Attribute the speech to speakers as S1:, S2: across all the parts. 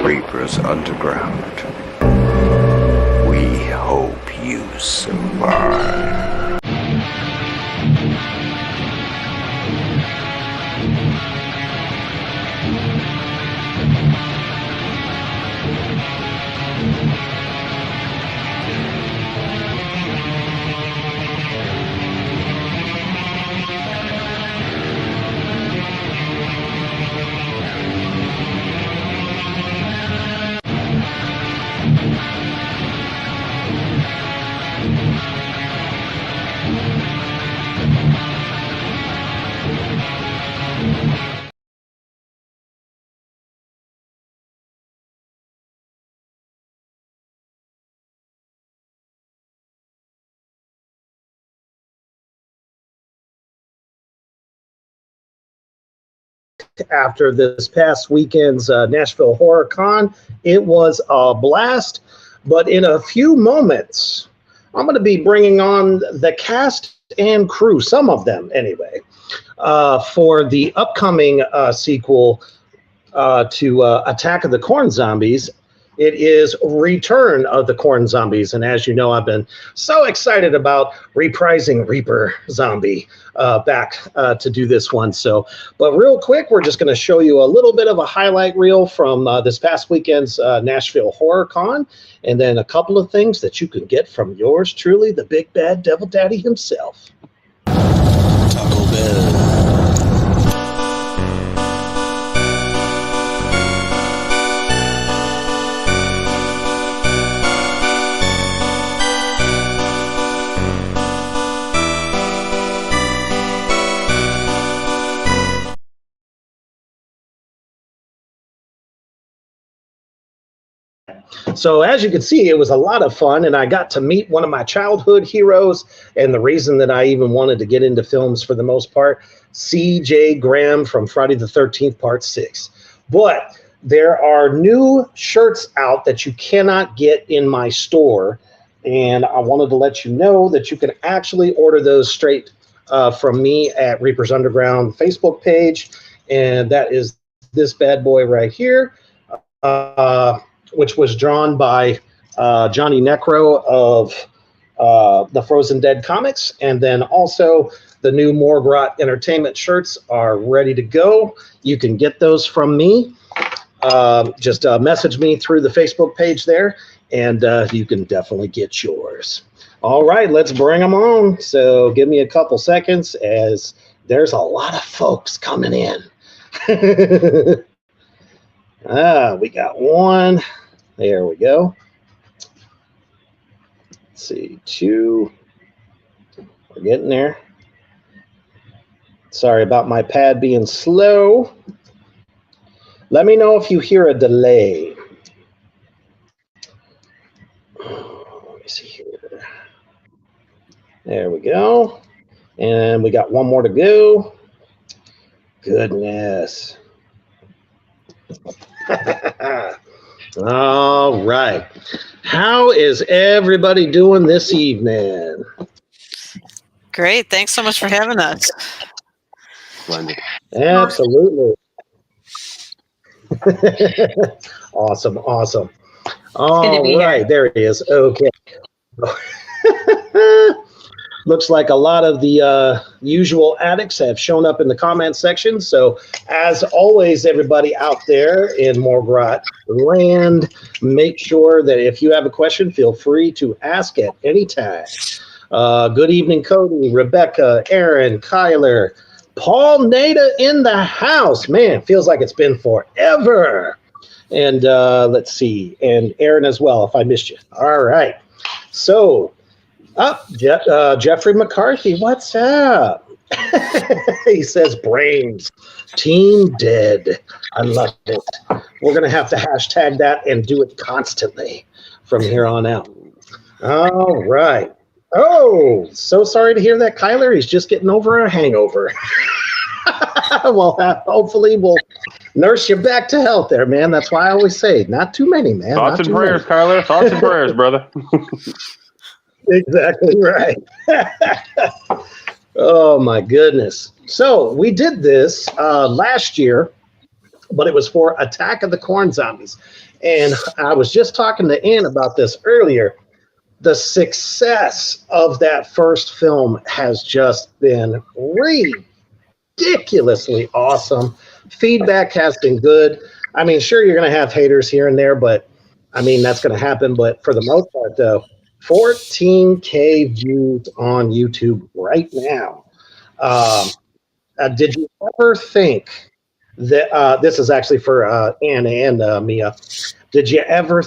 S1: Reapers Underground. We hope you survive.
S2: After this past weekend's Nashville Horror Con, it was a blast. But in a few moments, I'm going to be bringing on the cast and crew, some of them anyway, for the upcoming sequel to Attack of the Corn Zombies. It is Return of the Corn Zombies. And as you know, I've been so excited about reprising Reaper Zombie back to do this one. But real quick, we're just going to show you a little bit of a highlight reel from this past weekend's Nashville Horror Con, and then a couple of things that you can get from yours truly, the Big Bad Devil Daddy himself.
S3: Taco Bell.
S2: So as you can see, it was a lot of fun, and I got to meet one of my childhood heroes, and the reason that I even wanted to get into films for the most part, C.J. Graham from Friday the 13th Part 6. But there are new shirts out that you cannot get in my store, and I wanted to let you know that you can actually order those straight from me at Reapers Underground Facebook page, and that is this bad boy right here. Which was drawn by Johnny Necro of the Frozen Dead comics. And then also the new Morgrot Entertainment shirts are ready to go. You can get those from me. Just message me through the Facebook page there, and you can definitely get yours. All right, let's bring them on. So give me a couple seconds, as there's a lot of folks coming in. We got one. There we go. Let's see, two. We're getting there. Sorry about my pad being slow. Let me know if you hear a delay. Let me see here. There we go. And we got one more to go. Goodness. All right. How is everybody doing this evening?
S4: Great. Thanks so much for having us.
S1: Splendid.
S2: Absolutely. Awesome. Awesome. All right. There it is. Okay. Looks like a lot of the usual addicts have shown up in the comment section. So as always, everybody out there in Morgrot land, make sure that if you have a question, feel free to ask at any time. Good evening, Cody, Rebecca, Aaron, Kyler, Paul Nada in the house. Man, feels like it's been forever. And let's see. And Aaron as well, if I missed you. All right. So, Jeffrey McCarthy, what's up? He says brains. Team dead. I love it. We're going to have to hashtag that and do it constantly from here on out. All right. Oh, so sorry to hear that, Kyler. He's just getting over a hangover. Well, hopefully we'll nurse you back to health there, man. That's why I always say, not too many, man.
S5: Thoughts and prayers, Kyler. Thoughts and prayers, brother.
S2: Exactly right. Oh, my goodness. So we did this last year, but it was for Attack of the Corn Zombies. And I was just talking to Ann about this earlier. The success of that first film has just been ridiculously awesome. Feedback has been good. I mean, sure, you're going to have haters here and there, but I mean, that's going to happen. But for the most part, though, 14K views on YouTube right now. Did you ever think that this is actually for Ann and Mia? Did you ever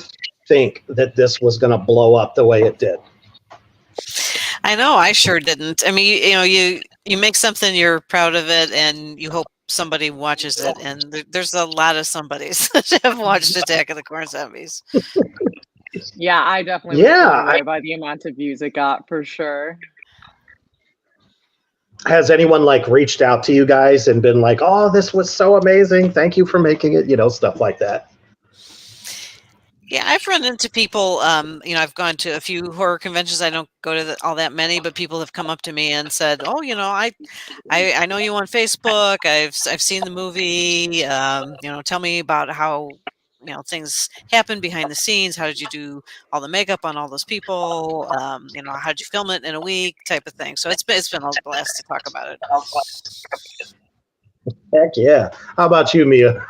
S2: think that this was going to blow up the way it did?
S4: I know, I sure didn't. I mean, you make something, you're proud of it, and you hope somebody watches it. And there's a lot of somebodies that have watched Attack of the Corn Zombies.
S6: Yeah, I definitely was blown away by the amount of views it got, for sure.
S2: Has anyone like reached out to you guys and been like, "Oh, this was so amazing. Thank you for making it," stuff like that?
S4: Yeah, I've run into people, I've gone to a few horror conventions. I don't go to all that many, but people have come up to me and said, "Oh, I know you on Facebook. I've seen the movie. Tell me about how things happen behind the scenes. How did you do all the makeup on all those people? How did you film it in a week?" type of thing. So it's been a blast to talk about it.
S2: Heck yeah! How about you, Mia?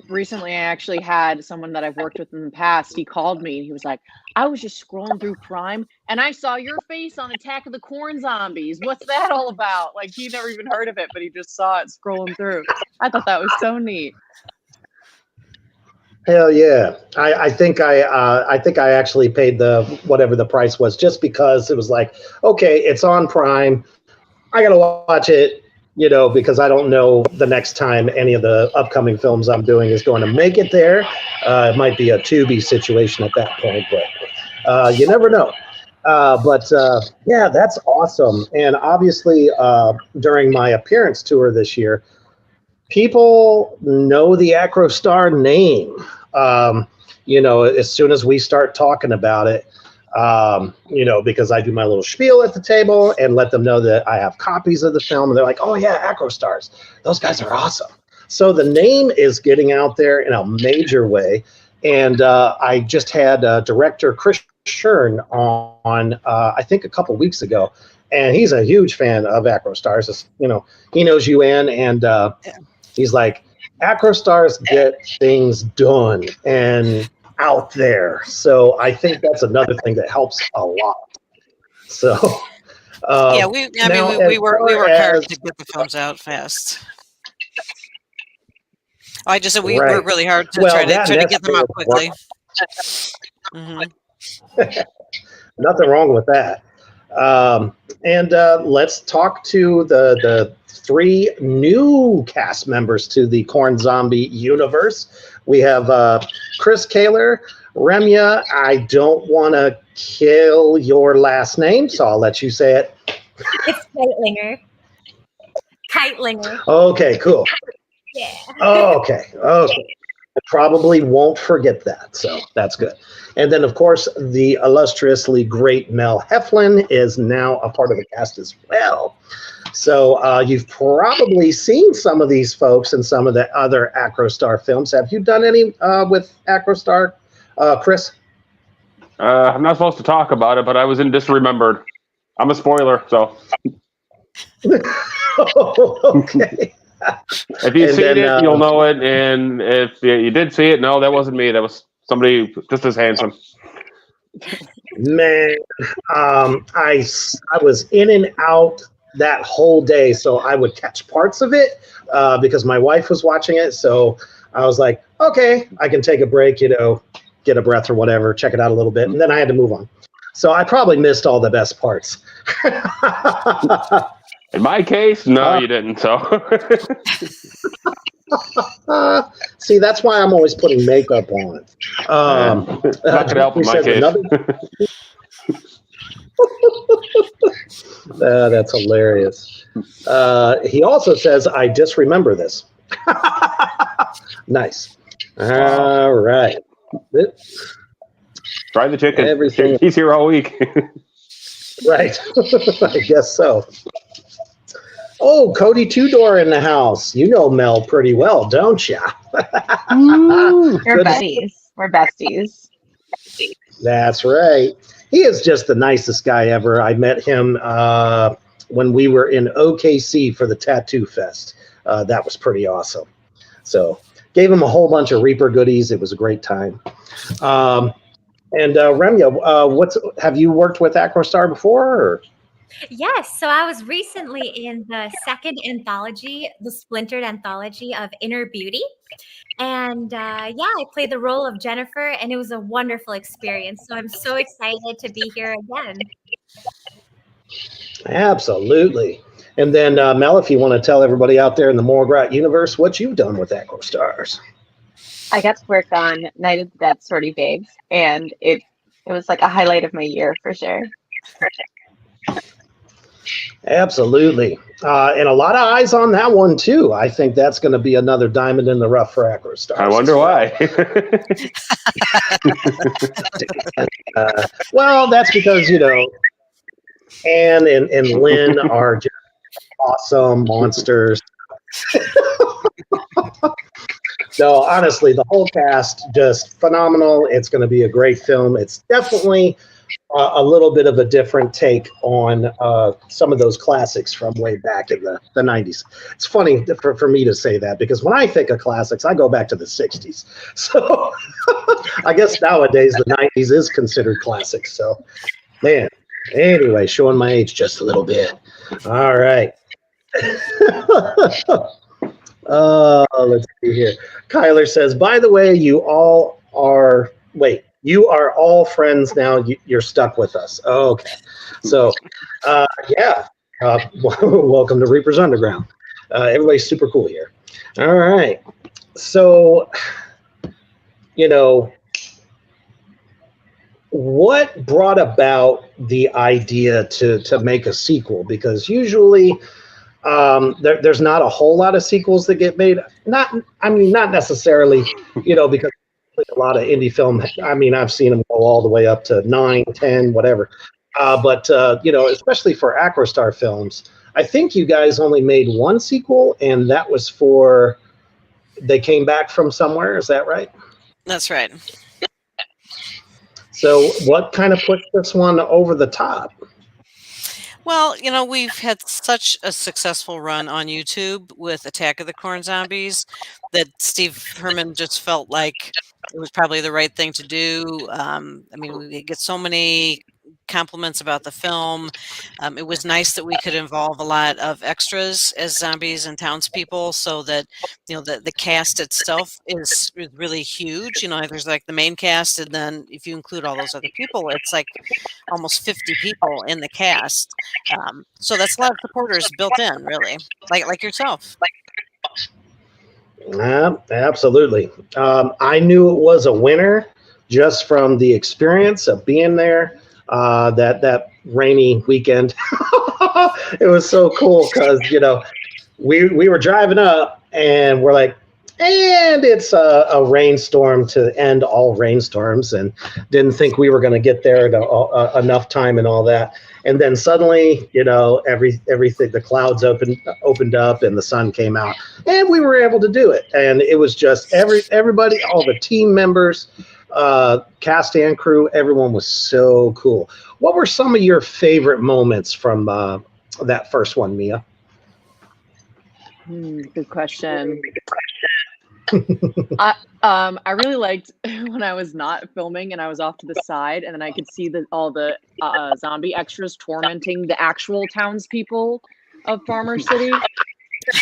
S6: Recently, I actually had someone that I've worked with in the past. He called me and he was like, "I was just scrolling through Prime and I saw your face on Attack of the Corn Zombies. What's that all about?" Like, he never even heard of it, but he just saw it scrolling through. I thought that was so neat.
S2: Hell yeah! I think I actually paid whatever the price was, just because it was like, okay, it's on Prime. I gotta watch it. Because I don't know the next time any of the upcoming films I'm doing is going to make it there. It might be a Tubi situation at that point, but you never know. Yeah, that's awesome. And obviously, during my appearance tour this year, people know the Acrostar name. As soon as we start talking about it, because I do my little spiel at the table and let them know that I have copies of the film, and they're like, "Oh yeah, Acrostars, those guys are awesome." So the name is getting out there in a major way, and I just had director Chris Shern on I think a couple weeks ago, and he's a huge fan of Acrostars. He knows you, Ann, and he's like, "Acrostars get things done and out there." So I think that's another thing that helps a lot. So
S4: yeah, we work hard to get the films out fast. I just said we work really hard to try to get them out quickly. Mm-hmm.
S2: Nothing wrong with that. And let's talk to the three new cast members to the Corn Zombie universe. We have Chris Kaler. Remya, I don't want to kill your last name, so I'll let you say it.
S7: It's Keitlinger. Keitlinger.
S2: Okay, cool.
S7: Yeah.
S2: Okay. I probably won't forget that, so that's good. And then, of course, the illustriously great Mel Heflin is now a part of the cast as well. So you've probably seen some of these folks in some of the other Acrostar films. Have you done any with Acrostar, Chris?
S5: I'm not supposed to talk about it, but I was in Disremembered. I'm a spoiler, so.
S2: Okay.
S5: If you've seen it, you'll know it. And if you did see it, no, that wasn't me. That was somebody just as handsome.
S2: Man, I was in and out that whole day, so I would catch parts of it because my wife was watching it. So I was like, okay, I can take a break, get a breath or whatever, check it out a little bit, and then I had to move on. So I probably missed all the best parts.
S5: In my case, no, you didn't. So
S2: see, that's why I'm always putting makeup on.
S5: Not gonna help in my case.
S2: That's hilarious. He also says, "I disremember this." Nice. All right.
S5: Try the chicken.
S2: Everything.
S5: He's here all week.
S2: Right. I guess so. Oh, Cody Tudor in the house. You know Mel pretty well, don't you?
S6: We're buddies. We're besties.
S2: That's right. He is just the nicest guy ever. I met him when we were in OKC for the Tattoo Fest. That was pretty awesome. So gave him a whole bunch of Reaper goodies. It was a great time. And Remya, have you worked with Acrostar before? Or?
S7: Yes, so I was recently in the second anthology, the Splintered anthology of Inner Beauty. And I played the role of Jennifer, and it was a wonderful experience. So I'm so excited to be here again.
S2: Absolutely. And then, Mel, if you want to tell everybody out there in the Morgrat universe what you've done with Acrostars.
S6: I got to work on Night of the Dead Sortie Babes, and it was like a highlight of my year for sure.
S2: Absolutely. And a lot of eyes on that one, too. I think that's going to be another diamond in the rough for Acrostars.
S5: I wonder why.
S2: Well, that's because, Anne and Lynn are just awesome monsters. No, honestly, the whole cast, just phenomenal. It's going to be a great film. It's definitely a little bit of a different take on some of those classics from way back in the 90s. It's funny for me to say that because when I think of classics, I go back to the 60s. So I guess nowadays the 90s is considered classics. So, man, anyway, showing my age just a little bit. All right. Let's see here. Kyler says, by the way, you are all friends now. You're stuck with us. Oh, okay. So, welcome to Reapers Underground. Everybody's super cool here. All right. So, what brought about the idea to make a sequel? Because usually there's not a whole lot of sequels that get made. Not necessarily, because a lot of indie film. I've seen them go all the way up to 9, 10, whatever. But especially for Acrostar films, I think you guys only made one sequel, and that was for They Came Back From Somewhere. Is that right?
S4: That's right.
S2: So what kind of pushed this one over the top?
S4: Well, we've had such a successful run on YouTube with Attack of the Corn Zombies that Steve Herman just felt like it was probably the right thing to do. We get so many compliments about the film. It was nice that we could involve a lot of extras as zombies and townspeople, so that the cast itself is really huge. There's like the main cast, and then if you include all those other people, it's like almost 50 people in the cast. So that's a lot of supporters built in, really, like yourself.
S2: Absolutely. I knew it was a winner just from the experience of being there. That rainy weekend. It was so cool because we were driving up and we're like, and it's a rainstorm to end all rainstorms, and didn't think we were going to get there at enough time and all that. And then suddenly, everything, the clouds opened up and the sun came out, and we were able to do it. And it was just everybody, all the team members, cast and crew, everyone was so cool. What were some of your favorite moments from that first one, Mia?
S6: Good question. I really liked when I was not filming and I was off to the side, and then I could see all the zombie extras tormenting the actual townspeople of Farmer City.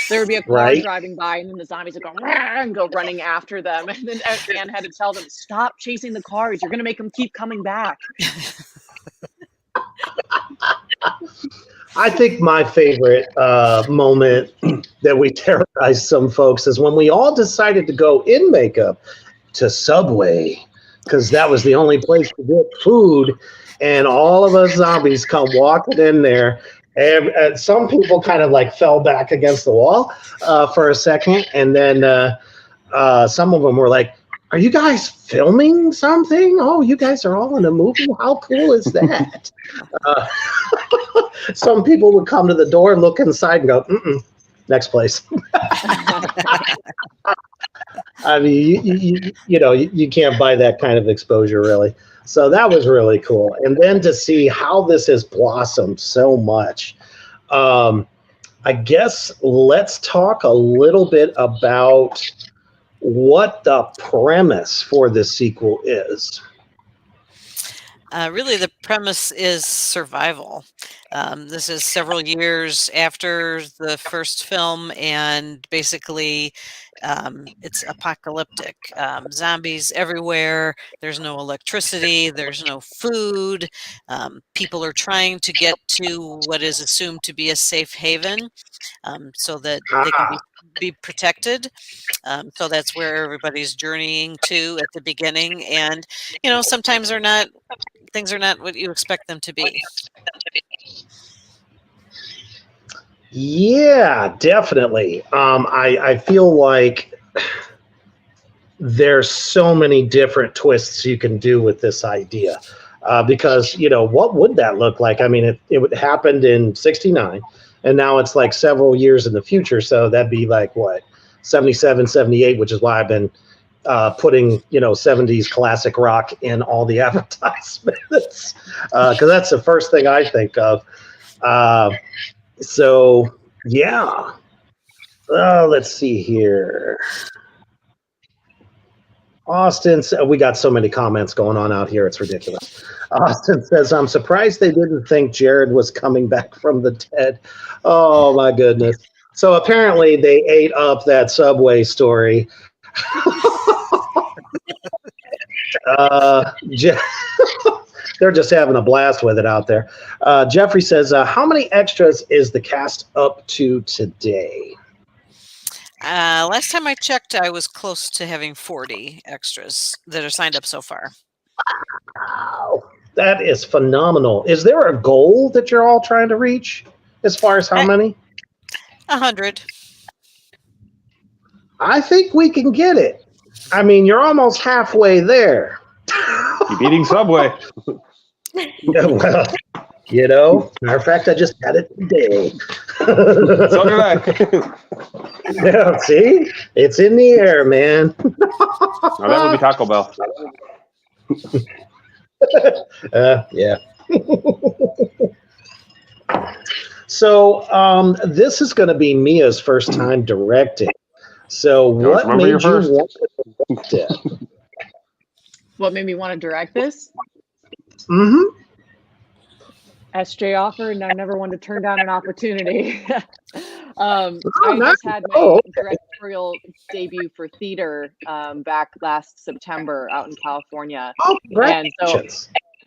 S6: There would be a car driving by, and then the zombies would go and go running after them. And then Anne had to tell them, "Stop chasing the cars. You're going to make them keep coming back."
S2: I think my favorite moment that we terrorized some folks is when we all decided to go in makeup to Subway, because that was the only place to get food, and all of us zombies come walking in there. And some people kind of like fell back against the wall for a second, and then some of them were like, are you guys filming something? Oh, you guys are all in a movie? How cool is that? Some people would come to the door, look inside, and go, next place. I mean, you can't buy that kind of exposure, really. So that was really cool. And then to see how this has blossomed so much. I guess let's talk a little bit about what the premise for the sequel is.
S4: Really, the premise is survival. This is several years after the first film, and basically it's apocalyptic. Zombies everywhere. There's no electricity. There's no food. People are trying to get to what is assumed to be a safe haven so that they can be protected. So that's where everybody's journeying to at the beginning. And, sometimes things are not what you expect them to be.
S2: Yeah, definitely. I feel like there's so many different twists you can do with this idea. Because, what would that look like? I mean, it happened in 69, and now it's like several years in the future. So that'd be like, what, 77, 78, which is why I've been putting 70s classic rock in all the advertisements, because that's the first thing I think of. So yeah, let's see here. Austin, we got so many comments going on out here, it's ridiculous. Austin says, I'm surprised they didn't think Jared was coming back from the dead. Oh my goodness. So apparently they ate up that Subway story. They're just having a blast with it out there. Jeffrey says, how many extras is the cast up to today?
S4: Last time I checked, I was close to having 40 extras that are signed up so far.
S2: Wow, that is phenomenal. Is there a goal that you're all trying to reach as far as how many?
S4: 100.
S2: I think we can get it. I mean, you're almost halfway there.
S5: Keep eating Subway.
S2: Yeah, well, matter of fact, I just had it today.
S5: So did I.
S2: Yeah, see? It's in the air, man.
S5: Oh, that would be Taco Bell.
S2: Yeah. So this is going to be Mia's first time directing. So what made you want to direct it?
S6: What made me want to direct this?
S2: Mm-hmm.
S6: SJ offered, and I never wanted to turn down an opportunity. I just had my directorial debut for theater back last September out in California.
S2: Oh,
S6: and so,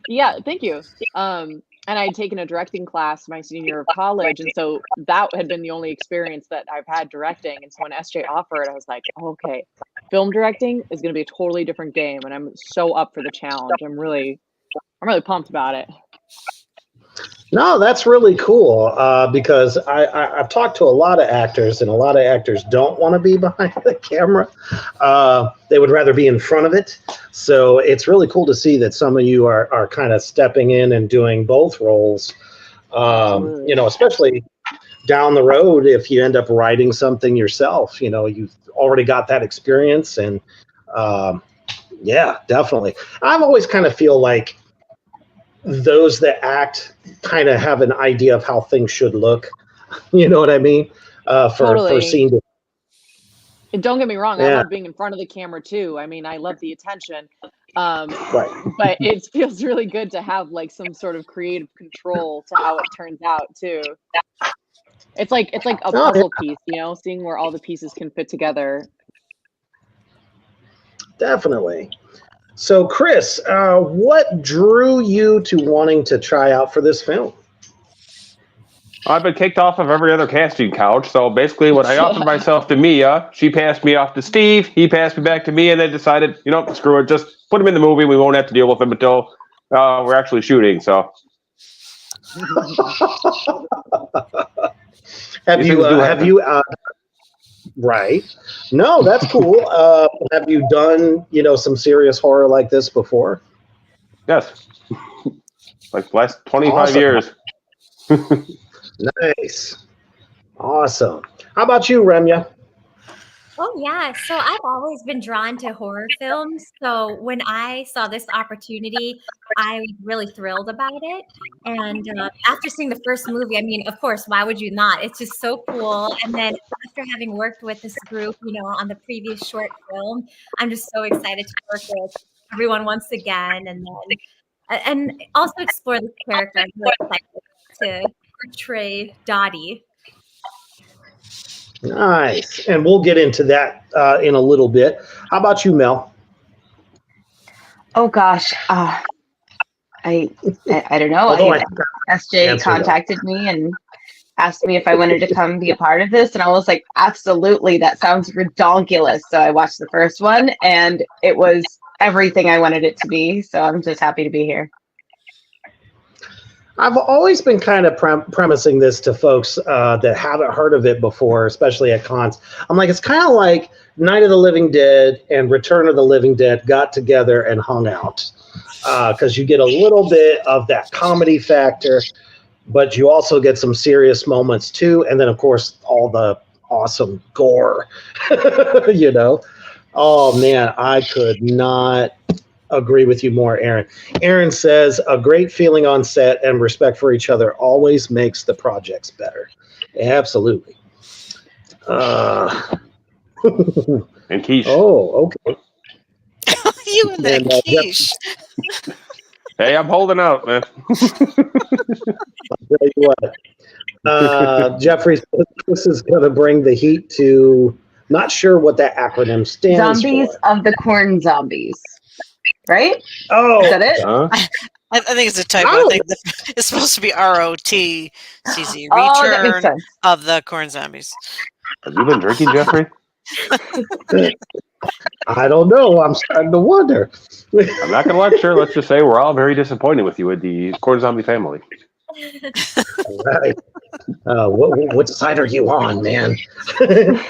S6: yeah, thank you. And I had taken a directing class my senior year of college, and so that had been the only experience that I've had directing. And so when SJ offered, I was like, oh, okay, film directing is going to be a totally different game, and I'm so up for the challenge. I'm really pumped about it.
S2: No, that's really cool because I've talked to a lot of actors, and a lot of actors don't want to be behind the camera. They would rather be in front of it. So it's really cool to see that some of you are kind of stepping in and doing both roles, especially down the road if you end up writing something yourself. You've already got that experience. And yeah, definitely. I've always kind of feel like those that act kind of have an idea of how things should look. You know what I mean? For scene.
S6: And don't get me wrong, I love being in front of the camera too. I mean, I love the attention.
S2: Right.
S6: But it feels really good to have like some sort of creative control to how it turns out too. It's like a puzzle piece, seeing where all the pieces can fit together.
S2: Definitely. So, Chris, what drew you to wanting to try out for this film?
S5: I've been kicked off of every other casting couch. So basically, when I offered myself to Mia, she passed me off to Steve. He passed me back to me, and they decided, screw it, just put him in the movie. We won't have to deal with him until we're actually shooting. So,
S2: have you Right. No, that's cool. Have you done, some serious horror like this before?
S5: Yes. Like the last 25
S2: Awesome.
S5: years.
S2: Nice. Awesome. How about you, Remya?
S7: Oh, yeah. So I've always been drawn to horror films. So when I saw this opportunity, I was really thrilled about it. And after seeing the first movie, I mean, of course, why would you not? It's just so cool. And then after having worked with this group, on the previous short film, I'm just so excited to work with everyone once again. And also explore this character. I'm really excited to portray Dottie.
S2: Nice. And we'll get into that in a little bit. How about you, Mel?
S8: Oh gosh, I don't know.
S2: Although
S8: SJ
S2: answer
S8: contacted me and asked me if I wanted to come be a part of this, and I was like, absolutely, that sounds redonkulous. So I watched the first one, and it was everything I wanted it to be. So I'm just happy to be here.
S2: I've always been kind of premising this to folks that haven't heard of it before, especially at cons. I'm like, it's kind of like Night of the Living Dead and Return of the Living Dead got together and hung out, because you get a little bit of that comedy factor, but you also get some serious moments too. And then, of course, all the awesome gore, Oh, man, I could not agree with you more, Aaron. Aaron says a great feeling on set and respect for each other always makes the projects better. Absolutely.
S5: And quiche.
S2: Oh, okay.
S4: You and that
S2: And,
S4: quiche.
S5: Hey, I'm holding out, man.
S2: I'll tell you what. Jeffrey, this is going to bring the heat to, not sure what that acronym stands
S8: Zombies
S2: for.
S8: of the Corn Zombies, right?
S2: Oh,
S8: Is that it?
S5: Huh?
S4: I think it's a typo. I think it's supposed to be ROTCZ.
S8: Oh, that makes
S4: Return
S8: sense.
S4: of the Corn Zombies.
S5: Have you been drinking, Jeffrey?
S2: I don't know. I'm starting to wonder.
S5: I'm not going to lecture. Let's just say we're all very disappointed with you with the Corn Zombie family.
S2: Right. What side are you on, man?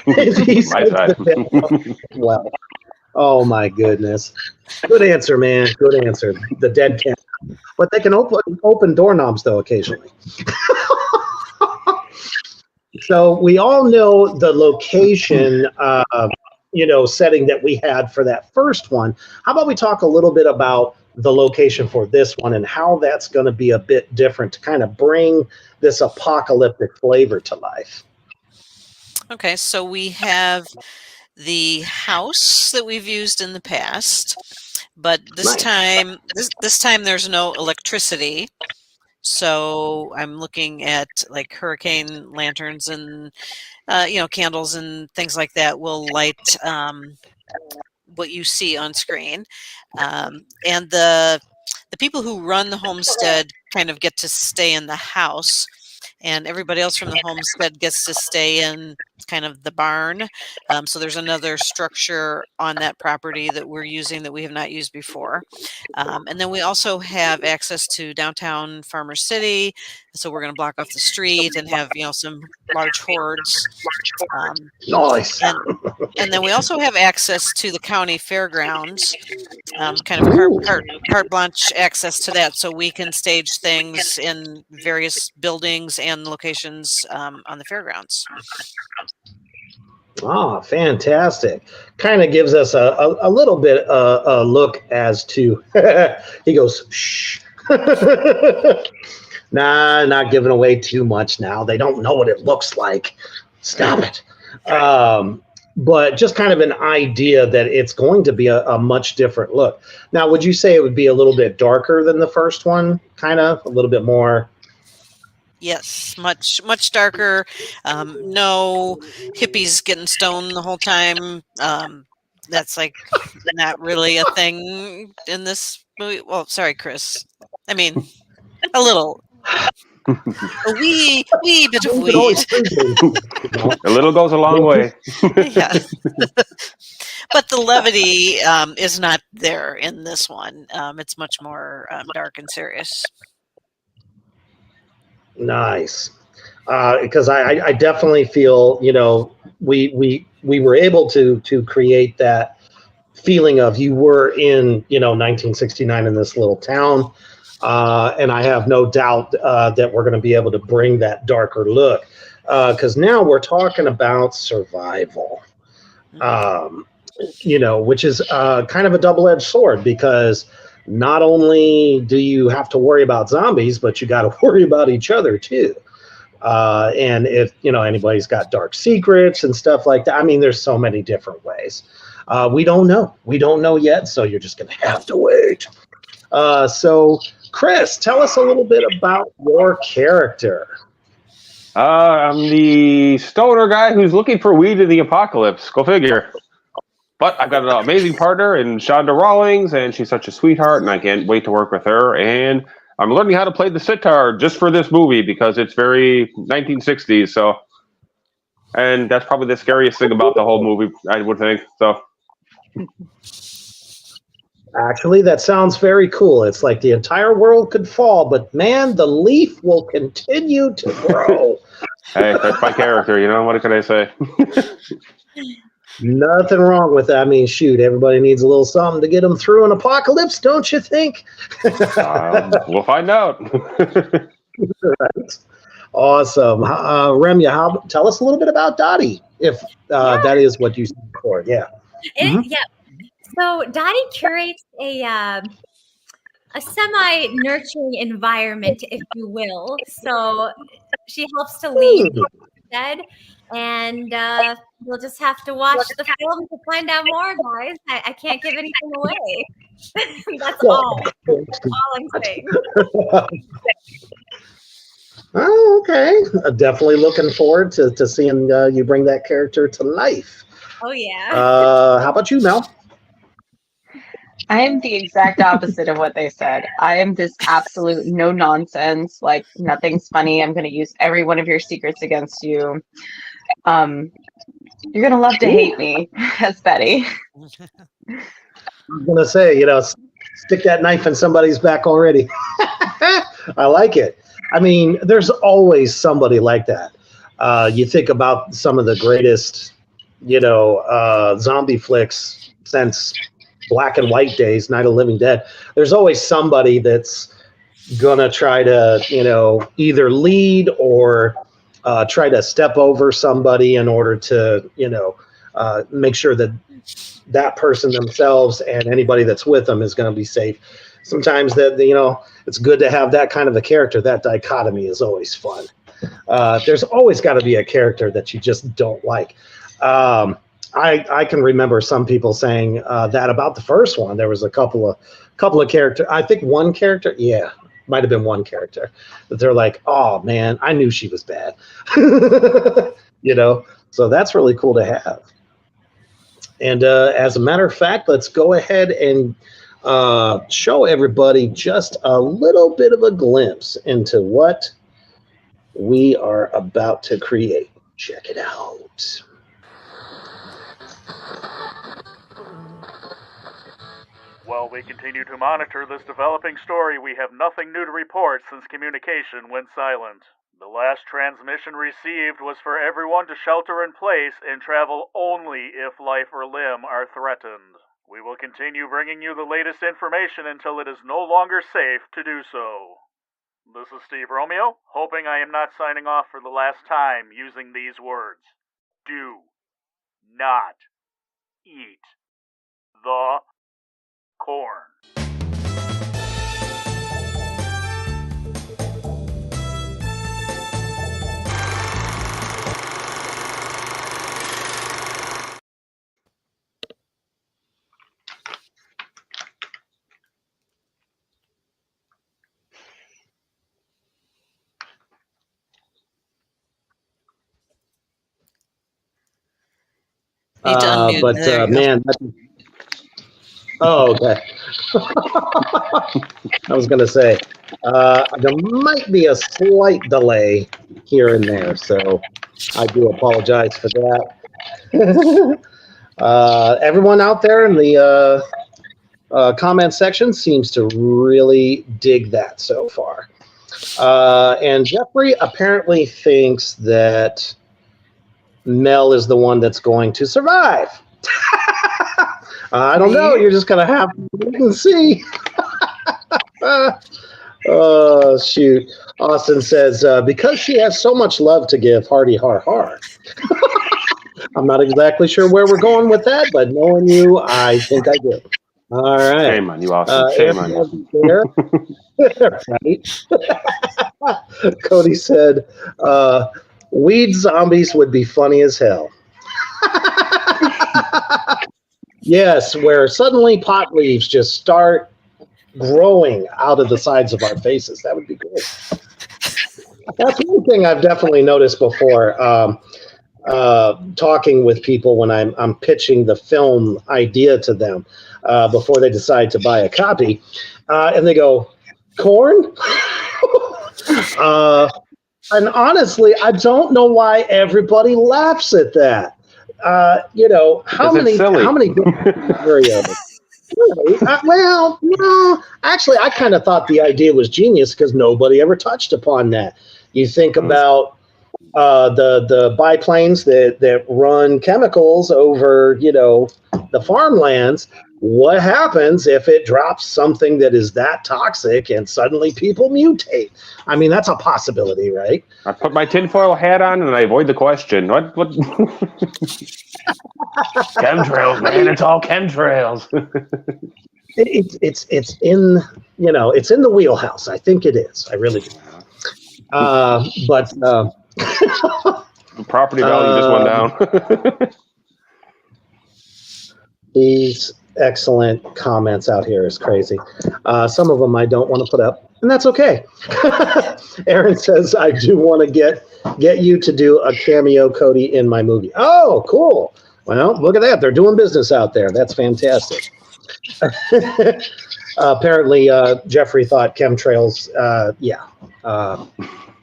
S5: My side.
S2: Well, oh my goodness. Good answer, man. Good answer. The dead cat. But they can open doorknobs though occasionally. So we all know the location, setting that we had for that first one. How about we talk a little bit about the location for this one and how that's going to be a bit different to kind of bring this apocalyptic flavor to life.
S4: Okay, so we have the house that we've used in the past, but this
S2: Nice.
S4: time there's no electricity. So I'm looking at like hurricane lanterns and candles and things like that will light what you see on screen, and the people who run the homestead kind of get to stay in the house, and everybody else from the homestead gets to stay in kind of the barn. So there's another structure on that property that we're using that we have not used before. And then we also have access to downtown Farmer City. So we're going to block off the street and have, some large hordes.
S2: Nice.
S4: And then we also have access to the county fairgrounds, kind of carte blanche access to that. So we can stage things in various buildings and locations on the fairgrounds.
S2: Oh, fantastic. Kind of gives us a little bit a look as to, he goes, shh. Nah, not giving away too much now. They don't know what it looks like. Stop it. But just kind of an idea that it's going to be a much different look. Now, would you say it would be a little bit darker than the first one? Kind of a little bit more?
S4: Yes, much darker. No hippies getting stoned the whole time. That's like not really a thing in this movie. Well, sorry, Chris. I mean, a little. A wee bit of weed.
S5: A little goes a long way.
S4: Yeah. But the levity is not there in this one. It's much more dark and serious. Nice.
S2: Because I definitely feel, we we were able to create that feeling of you were in 1969 in this little town, and I have no doubt that we're going to be able to bring that darker look, because now we're talking about survival, which is kind of a double-edged sword, because not only do you have to worry about zombies, but you got to worry about each other too. And if anybody's got dark secrets and stuff like that, I mean, there's so many different ways. We don't know yet, so you're just gonna have to wait. So Chris, tell us a little bit about your character.
S5: I'm the stoner guy who's looking for weed in the apocalypse. Go figure. But I've got an amazing partner in Shonda Rawlings, and she's such a sweetheart, and I can't wait to work with her. And I'm learning how to play the sitar just for this movie because it's very 1960s. So, and that's probably the scariest thing about the whole movie, I would think. So,
S2: actually, that sounds very cool. It's like the entire world could fall, but man, the leaf will continue to grow.
S5: Hey, that's my character. What can I say?
S2: Nothing wrong with that. I mean, shoot, everybody needs a little something to get them through an apocalypse, don't you think?
S5: We'll find out.
S2: Right. Awesome. Remya, tell us a little bit about Dottie, if that is what you said before. Yeah.
S7: Yeah. So Dottie curates a semi-nurturing environment, if you will. So she helps to lead instead. And we'll just have to watch the film to find out more, guys. I can't give anything away. That's all I'm saying.
S2: Oh, okay. Definitely looking forward to seeing you bring that character to life.
S7: Oh, yeah.
S2: How about you, Mel?
S8: I am the exact opposite of what they said. I am this absolute no nonsense, like nothing's funny. I'm going to use every one of your secrets against you. You're going to love to hate me as Betty.
S2: I'm going to say, stick that knife in somebody's back already. I like it. I mean, there's always somebody like that. You think about some of the greatest, zombie flicks since black and white days, Night of the Living Dead. There's always somebody that's gonna try to, either lead or try to step over somebody in order to, make sure that that person themselves and anybody that's with them is going to be safe. Sometimes it's good to have that kind of a character. That dichotomy is always fun. There's always got to be a character that you just don't like. I can remember some people saying that about the first one. There was a couple of characters. I think one character, might have been one character that they're like, oh man, I knew she was bad. So that's really cool to have. And as a matter of fact, let's go ahead and show everybody just a little bit of a glimpse into what we are about to create. Check it out.
S9: While we continue to monitor this developing story, we have nothing new to report since communication went silent. The last transmission received was for everyone to shelter in place and travel only if life or limb are threatened. We will continue bringing you the latest information until it is no longer safe to do so. This is Steve Romeo, hoping I am not signing off for the last time using these words. Do not eat the corn.
S4: Need to unmute.
S2: But
S4: There you go.
S2: man, okay. I was going to say there might be a slight delay here and there, so I do apologize for that. Everyone out there in the comment section seems to really dig that so far. And Jeffrey apparently thinks that Mel is the one that's going to survive. I don't know. You're just going to have to wait and see. Oh, shoot. Austin says, because she has so much love to give, hearty har har. I'm not exactly sure where we're going with that, but knowing you, I think I do. All right.
S5: Shame on you, Austin. Shame on you.
S2: Right? Cody said, weed zombies would be funny as hell. Yes, where suddenly pot leaves just start growing out of the sides of our faces. That would be great. That's one thing I've definitely noticed before. Talking with people when I'm pitching the film idea to them before they decide to buy a copy, and they go, "Corn?" And honestly, I don't know why everybody laughs at that. How many Oreos? Well, no. Actually, I kind of thought the idea was genius because nobody ever touched upon that. You think about the biplanes that run chemicals over, the farmlands. What happens if it drops something that is that toxic and suddenly people mutate? I mean, that's a possibility, right?
S5: I put my tinfoil hat on and I avoid the question. What? Chemtrails, man. It's all chemtrails.
S2: It's in it's in the wheelhouse. I think it is. I really do. But
S5: the property value just went down.
S2: These excellent comments out here is crazy. Some of them I don't want to put up, and that's okay. Aaron says, I do want to get you to do a cameo, Cody, in my movie. Oh, cool. Well, look at that. They're doing business out there. That's fantastic. Apparently, Jeffrey thought chemtrails,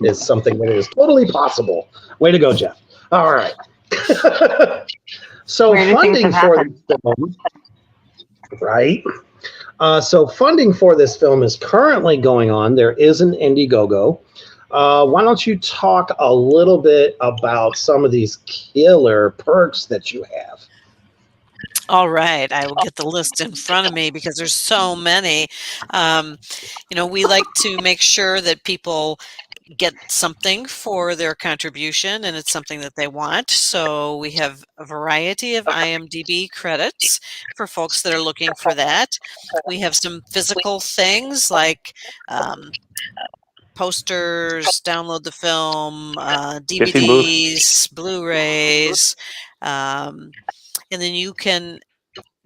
S2: is something that is totally possible. Way to go, Jeff. All right. So funding for this film, right? So funding for this film is currently going on. There is an Indiegogo. Why don't you talk a little bit about some of these killer perks that you have?
S4: All right, I will get the list in front of me because there's so many. We like to make sure that people get something for their contribution, and it's something that they want. So we have a variety of IMDb credits for folks that are looking for that. We have some physical things like posters, download the film, DVDs, Blu-rays, and then you can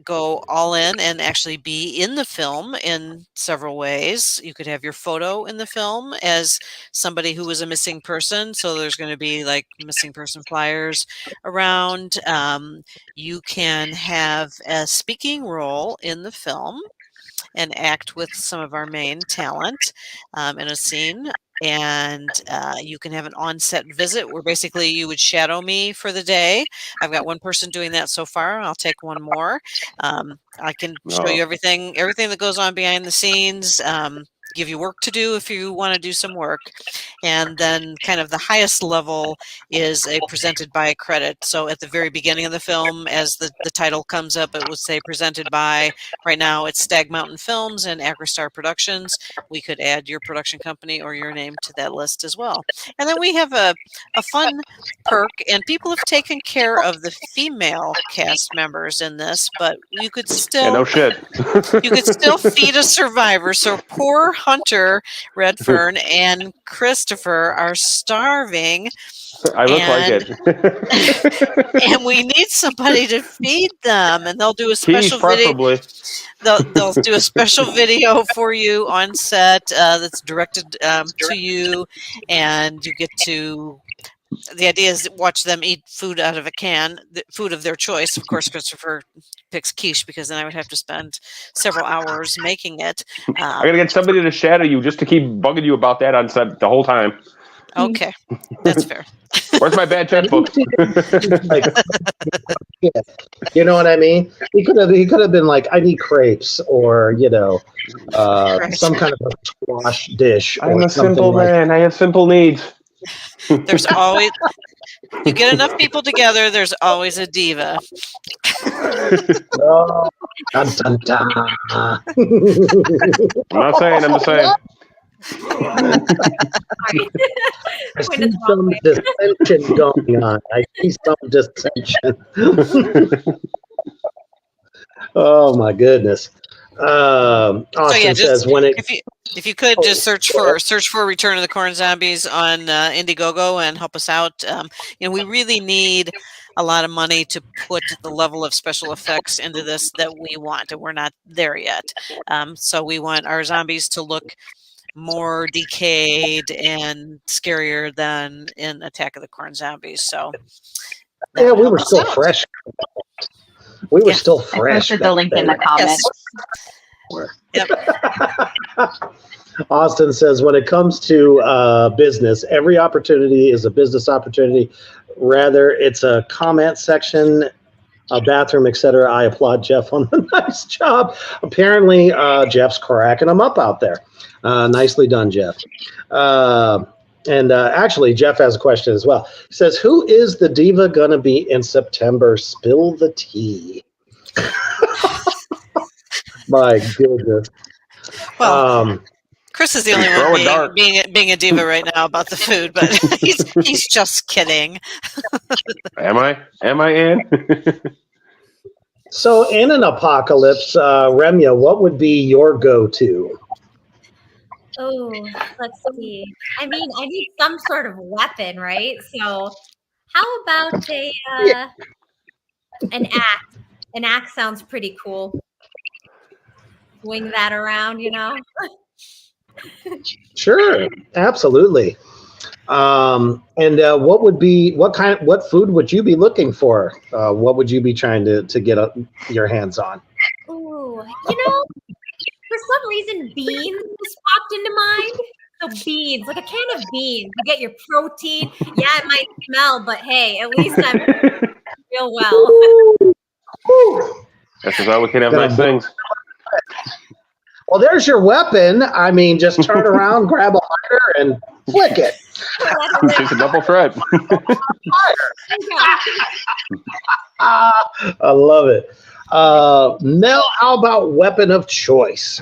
S4: go all in and actually be in the film in several ways. You could have your photo in the film as somebody who was a missing person. So there's going to be like missing person flyers around. You can have a speaking role in the film and act with some of our main talent in a scene. And you can have an on-set visit where basically you would shadow me for the day. I've got one person doing that so far. I'll take one more. I can show you everything that goes on behind the scenes, give you work to do if you want to do some work. And then kind of the highest level is a presented by credit. So at the very beginning of the film, as the title comes up, it would say presented by. Right now it's Stag Mountain Films and Agristar Productions. We could add your production company or your name to that list as well. And then we have a fun perk, and people have taken care of the female cast members in this, but you could still
S5: no shit.
S4: You could still feed a survivor. So poor Hunter Redfern and Christopher are starving.
S5: I look like it.
S4: And we need somebody to feed them, and they'll do a special
S5: preferably.
S4: video. They'll do a special video for you on set that's directed to you, and you get to. The idea is to watch them eat food out of a can, food of their choice. Of course, Christopher picks quiche because then I would have to spend several hours making it.
S5: I gotta get somebody to shadow you just to keep bugging you about that on set the whole time.
S4: Okay, that's fair.
S5: Where's my bad checkbook?
S2: You know what I mean? He could have been like, I need crepes, or some kind of a squash dish.
S5: I'm a simple man. I have simple needs.
S4: There's always You get enough people together, there's always a diva.
S2: Oh, dun, dun, dun.
S5: I'm not saying. I'm just saying.
S2: I see some dissension going on. I see some dissension. Oh my goodness. Austin says when it.
S4: If you could just search for Return of the Corn Zombies on Indiegogo and help us out. We really need a lot of money to put the level of special effects into this that we want, and we're not there yet. So we want our zombies to look more decayed and scarier than in Attack of the Corn Zombies. So
S2: yeah, we were still fresh. We were still
S8: I
S2: fresh.
S8: posted the link in the comments.
S4: Yep.
S2: Austin says, when it comes to business, every opportunity is a business opportunity. Rather, it's a comment section, a bathroom, etc. I applaud Jeff on the nice job. Apparently, Jeff's cracking them up out there. Nicely done, Jeff. And actually, Jeff has a question as well. He says, who is the diva going to be in September? Spill the tea. My goodness.
S4: Well, Chris is the only one being a diva right now about the food, but he's just kidding.
S5: Am I, Ann?
S2: So in an apocalypse, Remya, what would be your go-to?
S7: Oh, let's see. I mean, I need some sort of weapon, right? So how about an axe? An axe sounds pretty cool. Swing that around,
S2: Sure, absolutely. And what food would you be looking for? What would you be trying to get your hands on?
S7: Ooh, for some reason, beans just popped into mind. So beans, like a can of beans, you get your protein. Yeah, it might smell, but hey, at least I'm real well.
S5: That's why we can have nice things.
S2: Well, there's your weapon. I mean, just turn around, grab a lighter, and flick it.
S5: It's a double threat.
S2: I love it. Mel, how about weapon of choice?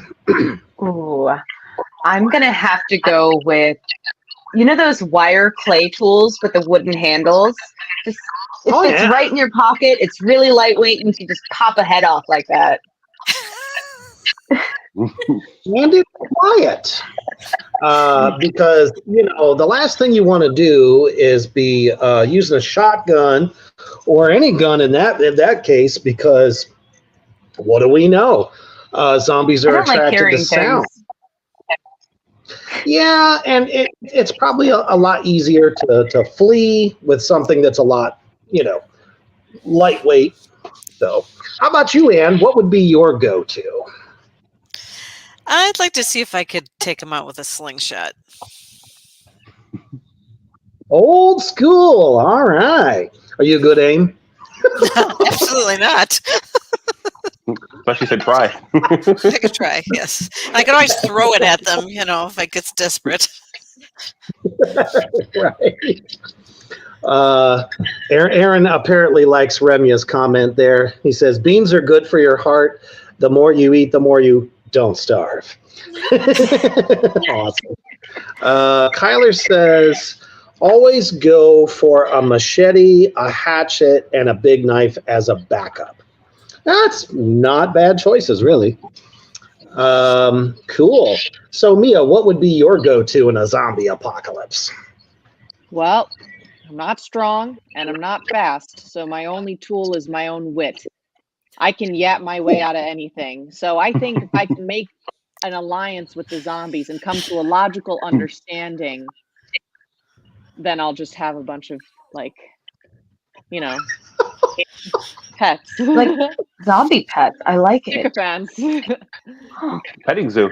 S8: Ooh, I'm going to have to go with, those wire clay tools with the wooden handles? It fits right in your pocket. It's really lightweight, and you can just pop a head off like that.
S2: And it's quiet. Because, the last thing you want to do is be using a shotgun or any gun in that case, because what do we know? Zombies are attracted to sound. Yeah, and it's probably a lot easier to flee with something that's a lot, lightweight. So, how about you, Ann? What would be your go-to?
S4: I'd like to see if I could take him out with a slingshot.
S2: Old school. All right. Are you a good aim?
S4: Absolutely not.
S5: Especially said try.
S4: I could try, yes. I could always throw it at them, if I get desperate.
S2: Right. Aaron apparently likes Remya's comment there. He says, beans are good for your heart. The more you eat, the more you don't starve. Awesome. Kyler says, always go for a machete, a hatchet, and a big knife as a backup. That's not bad choices, really. Cool. So, Mia, what would be your go-to in a zombie apocalypse?
S6: Well, I'm not strong and I'm not fast, so my only tool is my own wit. I can yap my way out of anything. So I think if I can make an alliance with the zombies and come to a logical understanding, then I'll just have a bunch of pets.
S8: Like zombie pets. I like it.
S6: Fans.
S5: Petting zoo.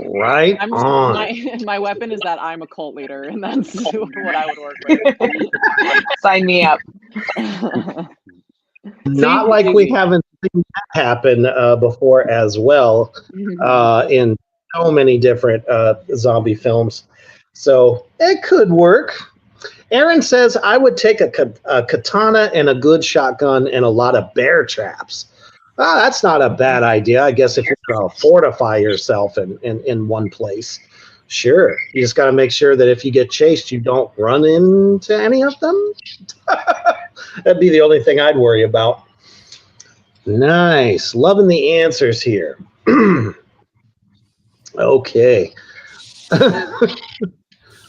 S2: Right on.
S6: My weapon is that I'm a cult leader, and that's what I would work with.
S8: Sign me up.
S2: Not like we haven't seen that happen before as well in so many different zombie films. So it could work. Aaron says, I would take a katana and a good shotgun and a lot of bear traps. That's not a bad idea. I guess if you're going to fortify yourself in one place. Sure. You just got to make sure that if you get chased, you don't run into any of them. That'd be the only thing I'd worry about. Nice. Loving the answers here. Okay.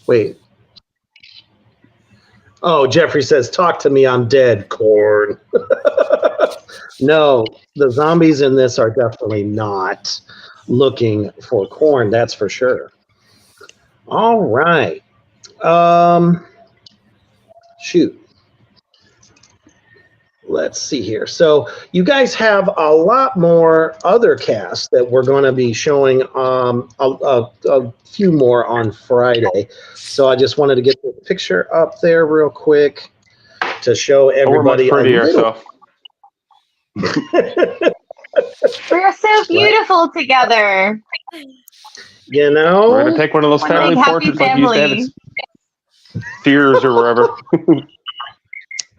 S2: Wait. Oh, Jeffrey says, talk to me, I'm dead, corn. No, the zombies in this are definitely not looking for corn, that's for sure. All right. Shoot. Let's see here. So you guys have a lot more other casts that we're going to be showing a few more on Friday. So I just wanted to get the picture up there real quick to show everybody.
S5: We're much prettier, so.
S8: We're so beautiful together.
S2: You know?
S5: We're going to take one of those family portraits like you used to have at Sears or wherever.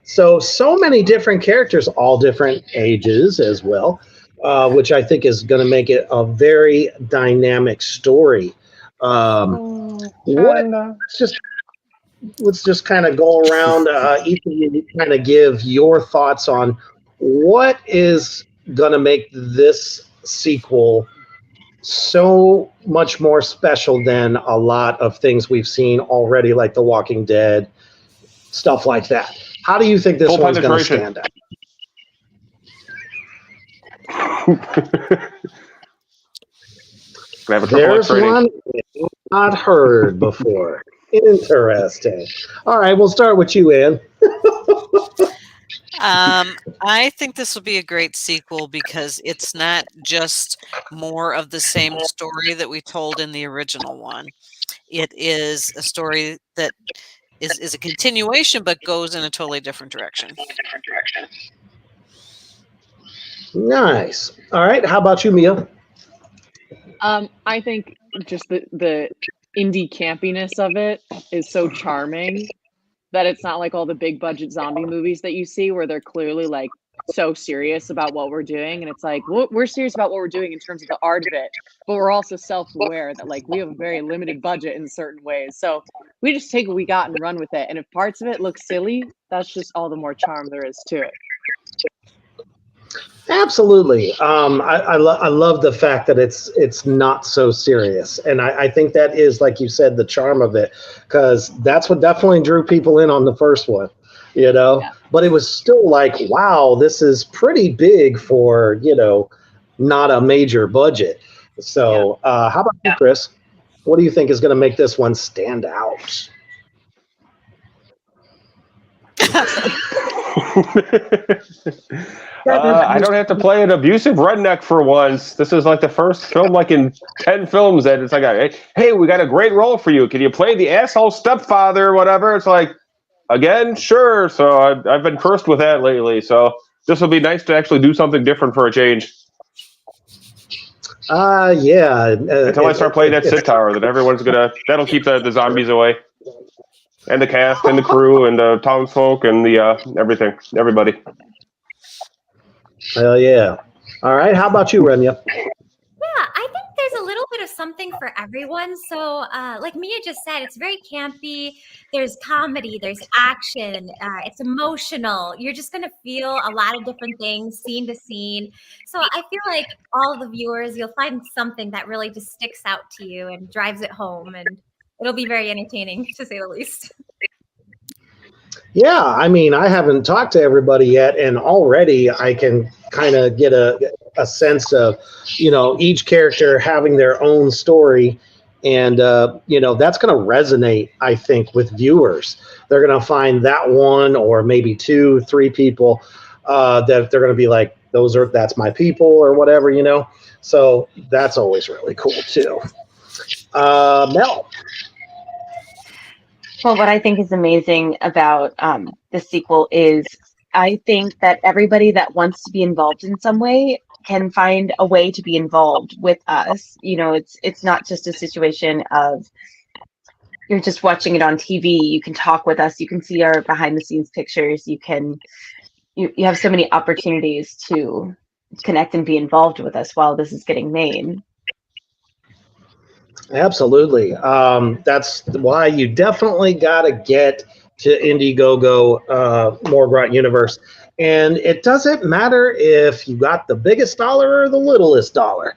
S2: So many different characters, all different ages as well, which I think is going to make it a very dynamic story. Let's just kind of go around. Each of you kind of give your thoughts on what is going to make this sequel so much more special than a lot of things we've seen already, like The Walking Dead, stuff like that. How do you think this one's going to stand out? There's one we've not heard before. Interesting. All right, we'll start with you, Ann.
S4: I think this will be a great sequel because it's not just more of the same story that we told in the original one. It is a story that is a continuation, but goes in a totally different direction.
S2: Nice. All right. How about you, Mia?
S6: I think just the indie campiness of it is so charming that it's not like all the big budget zombie movies that you see where they're clearly like so serious about what we're doing. And it's like, we're serious about what we're doing in terms of the art of it, but we're also self-aware that like we have a very limited budget in certain ways. So we just take what we got and run with it. And if parts of it look silly, that's just all the more charm there is to it.
S2: Absolutely. I love the fact that it's not so serious. And I think that is, like you said, the charm of it, because that's what definitely drew people in on the first one, you know? Yeah. But it was still like, wow, this is pretty big for, you know, not a major budget. So how about you, Chris? What do you think is going to make this one stand out?
S5: I don't have to play an abusive redneck for once. This is like the first film, like in 10 films, that it's like, hey, we got a great role for you. Can you play the asshole stepfather or whatever? It's like, again, sure. So I've been cursed with that lately. So this will be nice to actually do something different for a change.
S2: Yeah.
S5: Until I start playing that sitar, then that'll keep the zombies away. And the cast and the crew and the townsfolk and the everything, everybody.
S2: Hell yeah. All right. How about you, Renya?
S7: Yeah, I think there's a little bit of something for everyone. So like Mia just said, it's very campy. There's comedy, there's action, it's emotional. You're just going to feel a lot of different things, scene to scene. So I feel like all the viewers, you'll find something that really just sticks out to you and drives it home. And it'll be very entertaining, to say the least.
S2: Yeah, I mean, I haven't talked to everybody yet, and already I can kind of get a sense of, you know, each character having their own story, and, you know, that's going to resonate, I think, with viewers. They're going to find that one or maybe 2, 3 people that they're going to be like, that's my people or whatever, you know. So that's always really cool, too. Mel.
S8: Well, what I think is amazing about the sequel is I think that everybody that wants to be involved in some way can find a way to be involved with us. You know, it's not just a situation of you're just watching it on TV, you can talk with us, you can see our behind the scenes pictures, you have so many opportunities to connect and be involved with us while this is getting made.
S2: Absolutely. That's why you definitely got to get to Indiegogo Morgrot Universe. And it doesn't matter if you got the biggest dollar or the littlest dollar.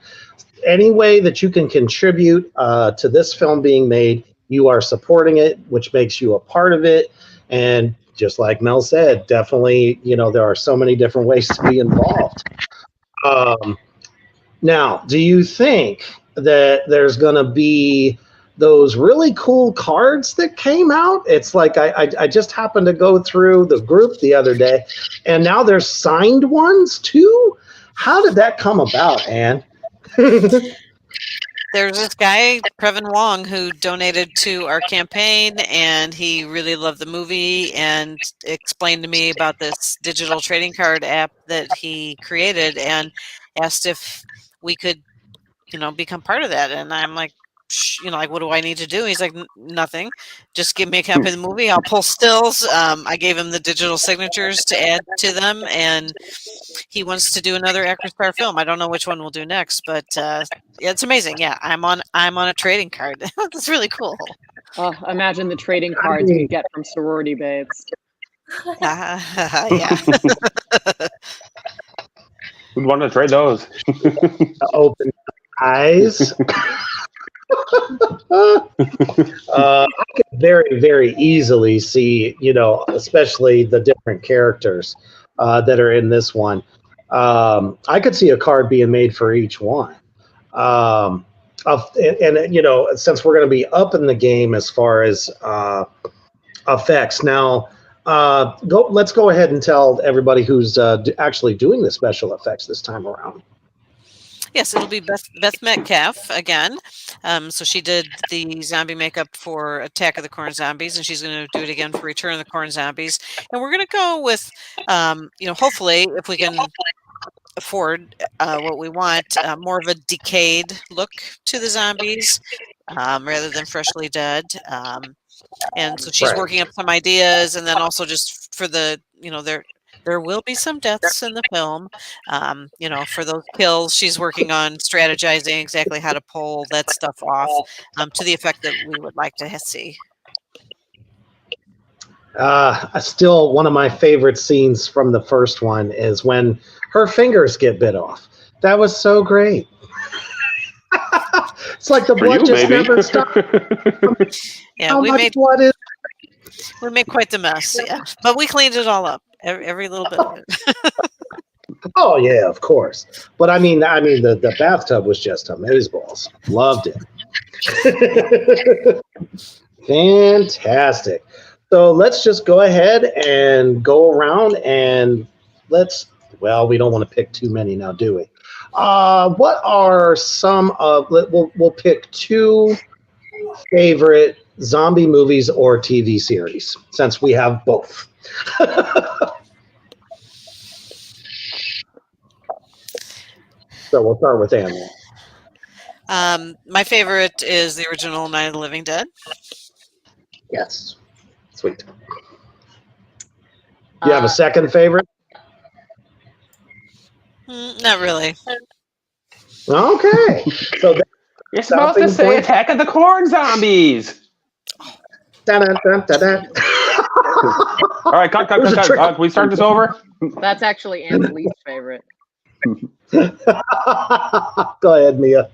S2: Any way that you can contribute to this film being made, you are supporting it, which makes you a part of it. And just like Mel said, definitely, there are so many different ways to be involved. Now, do you think that there's going to be those really cool cards that came out? It's like I just happened to go through the group the other day, and now there's signed ones too. How did that come about, Anne?
S4: There's this guy, Previn Wong, who donated to our campaign, and he really loved the movie and explained to me about this digital trading card app that he created and asked if we could, become part of that. And I'm like, like, what do I need to do? He's like, nothing. Just give me a copy of the movie. I'll pull stills. I gave him the digital signatures to add to them, and he wants to do another ActorStar film. I don't know which one we'll do next, but it's amazing. Yeah, I'm on a trading card. That's really cool.
S6: Oh, imagine the trading cards we get from sorority babes.
S4: Yeah.
S5: We'd want to trade those.
S2: Open eyes. I could very, very easily see, especially the different characters that are in this one. I could see a card being made for each one. And since we're going to be up in the game as far as effects now, let's go ahead and tell everybody who's actually doing the special effects this time around.
S4: Yes, it'll be Beth Metcalf again. So she did the zombie makeup for Attack of the Corn Zombies, and she's going to do it again for Return of the Corn Zombies. And we're going to go with, hopefully, if we can afford what we want, more of a decayed look to the zombies rather than freshly dead. And so she's working up some ideas, and then also just for the, there will be some deaths in the film. For those kills, she's working on strategizing exactly how to pull that stuff off to the effect that we would like to see.
S2: Still, one of my favorite scenes from the first one is when her fingers get bit off. That was so great. It's like the blood never stopped.
S4: Yeah, we made quite the mess. Yeah, but we cleaned it all up. Every little bit of it.
S2: Oh yeah, of course. But I mean, the bathtub was just amazeballs. Loved it. Fantastic. So let's just go ahead and go around and we don't want to pick too many now, do we? What are some of? We'll pick two favorite zombie movies or TV series since we have both. So we'll start with Anne.
S4: My favorite is the original Night of the Living Dead.
S2: Yes. Sweet. Do you have a second favorite?
S4: Not really.
S2: Okay. So
S5: you're supposed to say Attack of the Corn Zombies.
S2: Dun, dun, dun, dun.
S5: All right, cut. Can we start this over?
S6: That's actually Anne's least favorite.
S2: Go ahead, Mia.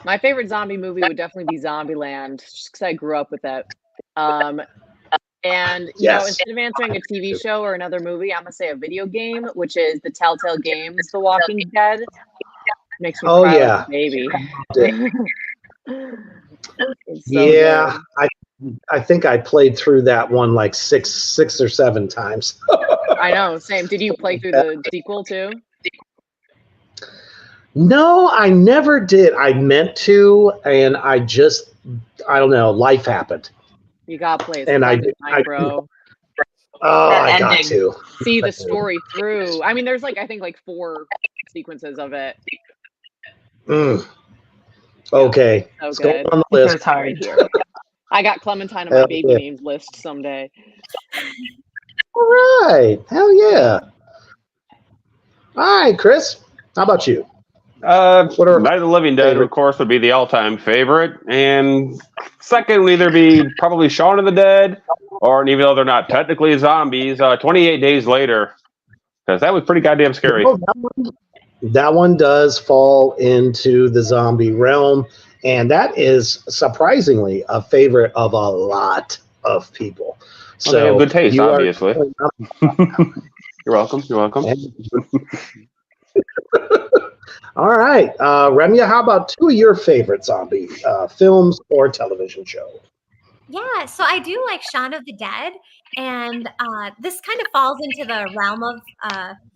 S6: My favorite zombie movie would definitely be Zombieland, just because I grew up with that. And instead of answering a TV show or another movie, I'm gonna say a video game, which is the Telltale Games, The Walking Dead. Makes me proud of a baby.
S2: So I think I played through that one like six or seven times.
S6: I know, same. Did you play through the sequel too?
S2: No, I never did. I meant to, and I don't know, life happened.
S6: You gotta play it.
S2: And I
S6: bro.
S2: Oh, I got to
S6: see the story through. I mean, there's I think 4 sequences of it.
S2: Okay.
S6: So
S2: it's
S6: good.
S2: going on the list.
S8: It's hard.
S6: I got Clementine on my
S2: Hell
S6: baby
S2: yeah.
S6: names list someday.
S2: All right. Hell yeah. All right, Chris. How about you? What are
S5: Night of the Living Dead,
S2: favorite?
S5: of course, would be the all-time favorite, and second would either be probably Shaun of the Dead, or even though they're not technically zombies, 28 Days Later, because that was pretty goddamn scary.
S2: Oh, that one does fall into the zombie realm, and that is surprisingly a favorite of a lot of people.
S5: Well, they have good taste,
S2: you are-
S5: obviously. You're welcome. You're welcome.
S2: All right, Remya, how about two of your favorite zombie films or television shows?
S7: Yeah, so I do like Shaun of the Dead, and this kind of falls into the realm of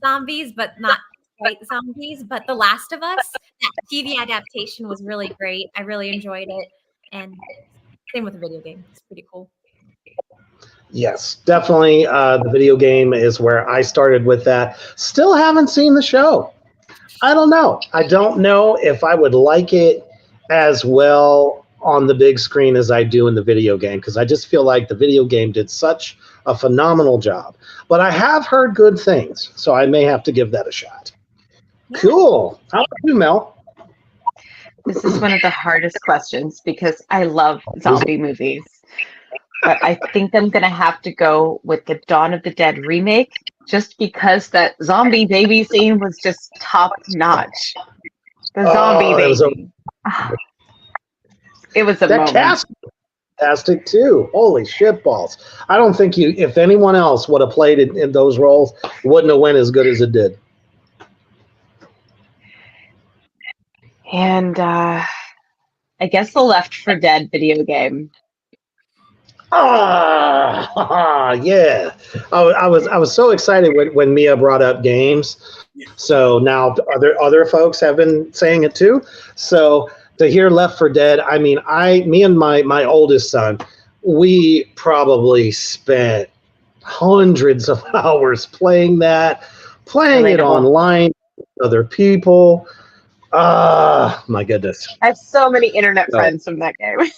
S7: zombies, but not quite zombies. But The Last of Us, that TV adaptation was really great. I really enjoyed it, and same with the video game. It's pretty cool.
S2: Yes, definitely. The video game is where I started with that. Still haven't seen the show. I don't know. I don't know if I would like it as well on the big screen as I do in the video game, because I just feel like the video game did such a phenomenal job. But I have heard good things, so I may have to give that a shot. Cool. How about you, Mel?
S8: This is one of the hardest questions because I love zombie movies. But I think I'm going to have to go with the Dawn of the Dead remake just because that zombie baby scene was just top notch. The zombie baby. It was a
S2: that
S8: moment.
S2: cast was fantastic too. Holy shit balls. I don't think if anyone else would have played in those roles, it wouldn't have went as good as it did.
S8: And I guess the Left 4 Dead video game.
S2: Yeah. I was so excited when Mia brought up games. So now other folks have been saying it too. So to hear Left 4 Dead, I mean, me and my oldest son, we probably spent hundreds of hours playing it online with other people. My goodness.
S8: I have so many internet friends from that game.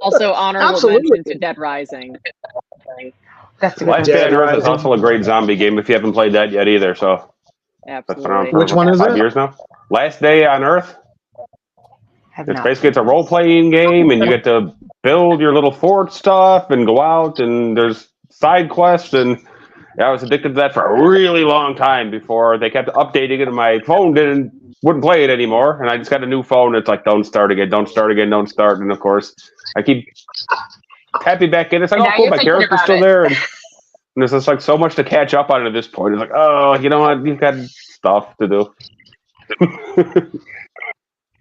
S6: Also, honorable
S2: Absolutely.
S6: mention to Dead Rising.
S8: That's a good
S5: Life
S2: Dead
S5: Dead Earth is
S2: Rising.
S5: also a great zombie game if you haven't played that yet either. So that's been around
S6: Absolutely.
S5: for
S2: Which one is
S5: 5
S2: it?
S5: years now. Last Day on Earth.
S8: Have
S5: It's
S8: not.
S5: basically it's a role playing game, and you get to build your little fort stuff and go out, and there's side quests. And I was addicted to that for a really long time before they kept updating it, and my phone wouldn't play it anymore. And I just got a new phone. It's like, don't start again, don't start again, don't start. And of course, I keep tapping back in. It's like,
S8: And
S5: oh,
S8: now
S5: cool,
S8: you're
S5: my
S8: thinking
S5: character's
S8: about
S5: still
S8: it.
S5: there. And there's just like so much to catch up on at this point. It's like, oh, you know what? You've got stuff to do.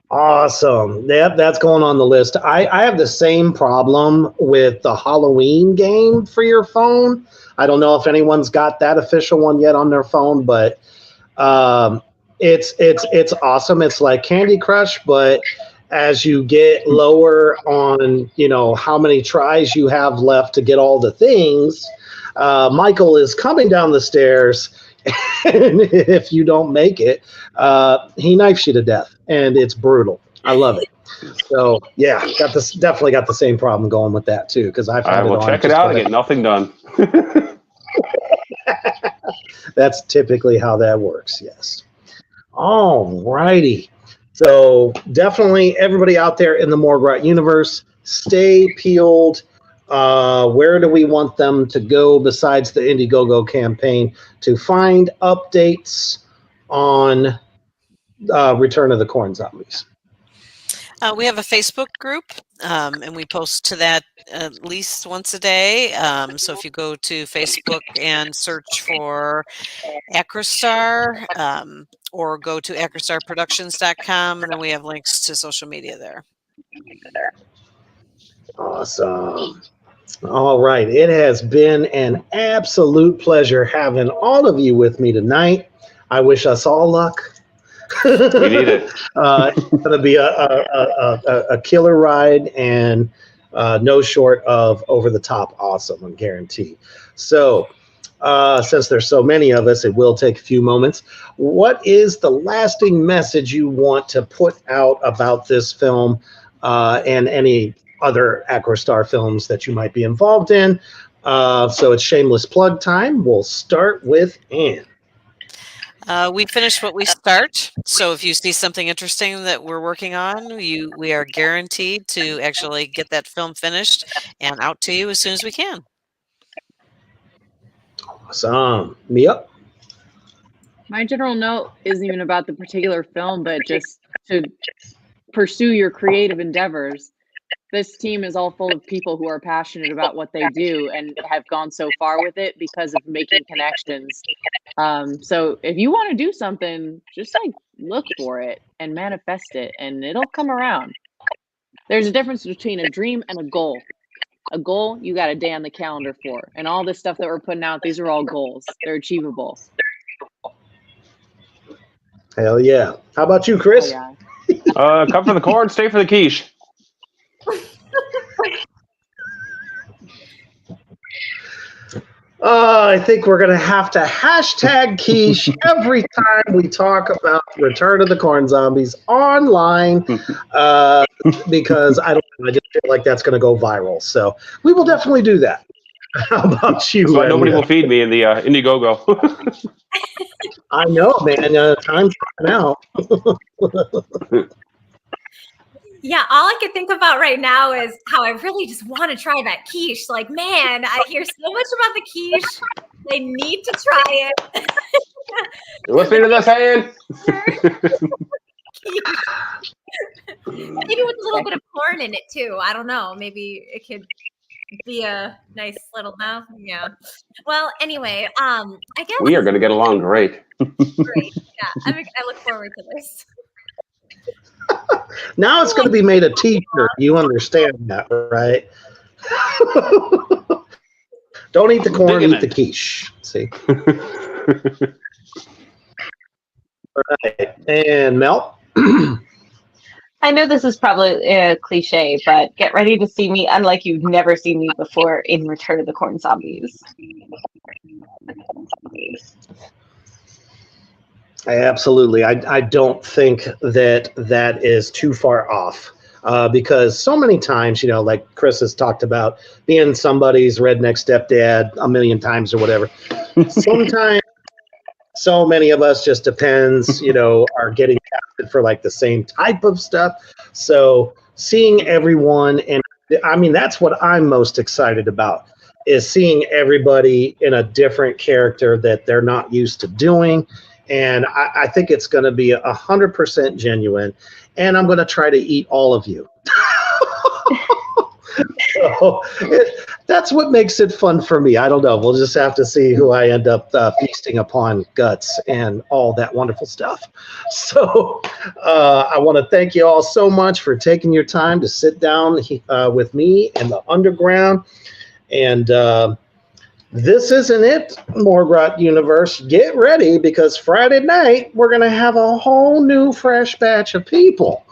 S2: Awesome. Yep, that's going on the list. I have the same problem with the Halloween game for your phone. I don't know if anyone's got that official one yet on their phone, but it's awesome. It's like Candy Crush, but as you get lower on, how many tries you have left to get all the things, Michael is coming down the stairs, and if you don't make it, he knifes you to death, and it's brutal. I love it. So yeah, definitely got the same problem going with that too, because I've had
S5: I will
S2: on
S5: check it
S2: just
S5: out and
S2: about
S5: get nothing done.
S2: That's typically how that works. Yes. All righty. So definitely everybody out there in the Morgrat universe, stay peeled. Where do we want them to go besides the Indiegogo campaign to find updates on Return of the Corn Zombies?
S4: We have a Facebook group, and we post to that at least once a day. So if you go to Facebook and search for Acrostar, or go to acrostarproductions.com, and then we have links to social media there.
S2: Awesome. All right. It has been an absolute pleasure having all of you with me tonight. I wish us all luck.
S5: We need it.
S2: It's going to be a killer ride, and no short of over the top awesome, I guarantee. So since there's so many of us, it will take a few moments. What is the lasting message you want to put out about this film and any other Acrostar films that you might be involved in. So it's shameless plug time. We'll start with Ann.
S4: We finish what we start. So if you see something interesting that we're working on, we are guaranteed to actually get that film finished and out to you as soon as we can.
S2: Awesome. Mia?
S6: My general note isn't even about the particular film, but just to pursue your creative endeavors. This team is all full of people who are passionate about what they do and have gone so far with it because of making connections. So if you want to do something, just like look for it and manifest it, and it'll come around. There's a difference between a dream and a goal. A goal you got a day on the calendar for, and all this stuff that we're putting out, these are all goals. They're achievable.
S2: Hell yeah. How about you, Chris?
S6: Oh, yeah.
S5: Come for the corn, stay for the quiche.
S2: I think we're going to have to hashtag quiche every time we talk about Return of the Corn Zombies online, because I just feel like that's going to go viral. So we will definitely do that. How about you?
S5: So nobody will feed me in the Indiegogo.
S2: I know, man. Time's running out.
S7: Yeah, all I can think about right now is how I really just want to try that quiche. Like, man, I hear so much about the quiche. I need to try it.
S5: You listening to this, Ann?
S7: Maybe with a little bit of corn in it too. I don't know. Maybe it could be a nice little yeah. Well, anyway, I guess
S5: We are going to get along great.
S7: great. Yeah, I look forward to this.
S2: Now it's going to be made a t-shirt. You understand that, right? Don't eat the corn, eat the quiche. See? All right. And Mel?
S8: I know this is probably a cliche, but get ready to see me unlike you've never seen me before in Return of the Corn Zombies.
S2: Absolutely. I don't think that is too far off, because so many times, like Chris has talked about being somebody's redneck stepdad a million times or whatever. Sometimes so many of us just depends, are getting casted for like the same type of stuff. So seeing everyone, and I mean, that's what I'm most excited about, is seeing everybody in a different character that they're not used to doing. And I think it's going to be 100% genuine, and I'm going to try to eat all of you. So that's what makes it fun for me. I don't know. We'll just have to see who I end up feasting upon guts and all that wonderful stuff. So I want to thank you all so much for taking your time to sit down with me in the underground. And this isn't it, Morgrot Universe. Get ready, because Friday night we're going to have a whole new fresh batch of people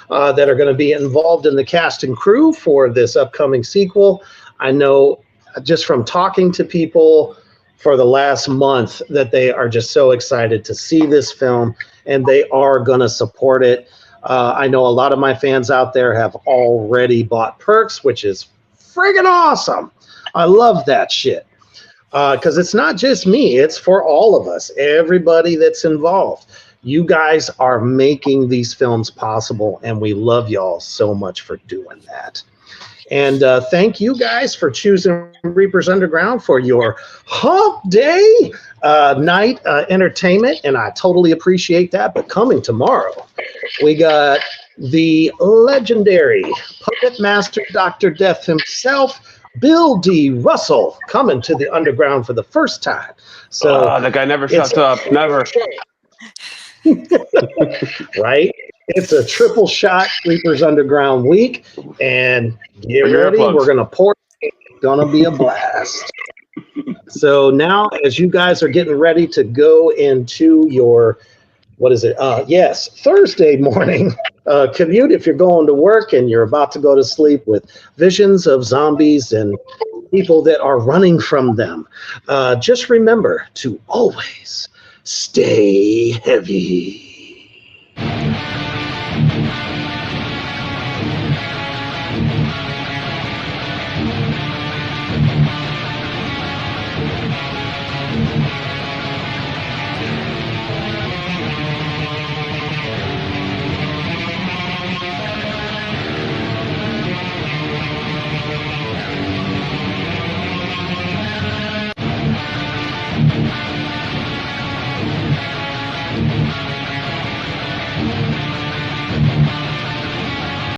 S2: that are going to be involved in the cast and crew for this upcoming sequel. I know just from talking to people for the last month that they are just so excited to see this film, and they are going to support it. I know a lot of my fans out there have already bought perks, which is friggin' awesome. I love that shit. Because it's not just me, it's for all of us, everybody that's involved. You guys are making these films possible, and we love y'all so much for doing that. And thank you guys for choosing Reapers Underground for your hump day night entertainment, and I totally appreciate that. But coming tomorrow, we got the legendary puppet master Dr. Death himself, Bill D. Russell, coming to the underground for the first time. So
S5: that guy never shuts up. Never.
S2: Right? It's a triple shot Reapers Underground week, and get ready. We're going to pour. It's going to be a blast. So now, as you guys are getting ready to go into your, what is it? Yes, Thursday morning commute, if you're going to work and you're about to go to sleep with visions of zombies and people that are running from them, just remember to always stay heavy.